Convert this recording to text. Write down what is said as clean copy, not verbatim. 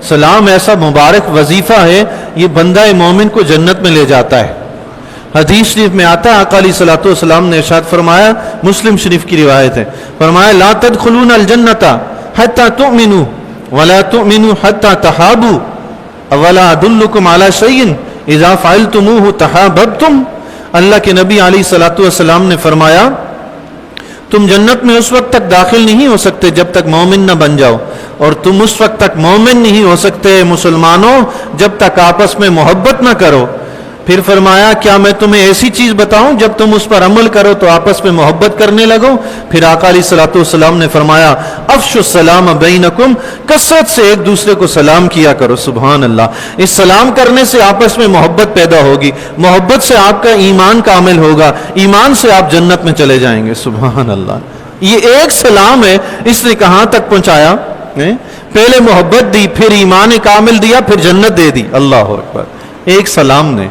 سلام ایسا مبارک وظیفہ ہے، یہ بندہ مومن کو جنت میں لے جاتا ہے۔ حدیث شریف میں آتا ہے، آقا علیہ الصلوۃ والسلام نے ارشاد فرمایا، مسلم شریف کی روایت ہے، فرمایا لا تدخلون الجنۃ حتی تؤمنوا ولا تؤمنوا حتی تحابوا اولا ادلکم علی شیء اذا فعلتموه تحاببتم۔ اللہ کے نبی علیہ الصلوۃ والسلام نے فرمایا تم جنت میں اس وقت تک داخل نہیں ہو سکتے جب تک مومن نہ بن جاؤ، اور تم اس وقت تک مومن نہیں ہو سکتے مسلمانوں جب تک آپس میں محبت نہ کرو۔ پھر فرمایا کیا میں تمہیں ایسی چیز بتاؤں جب تم اس پر عمل کرو تو آپس میں محبت کرنے لگو؟ پھر آقا علیہ الصلوۃ والسلام نے فرمایا افشوا السلام بینکم، کثرت سے ایک دوسرے کو سلام کیا کرو۔ سبحان اللہ، اس سلام کرنے سے آپس میں محبت پیدا ہوگی، محبت سے آپ کا ایمان کامل ہوگا، ایمان سے آپ جنت میں چلے جائیں گے۔ سبحان اللہ، یہ ایک سلام ہے، اس نے کہاں تک پہنچایا؟ پہلے محبت دی، پھر ایمان کامل دیا، پھر جنت دے دی۔ اللہ اکبر، ایک سلام نے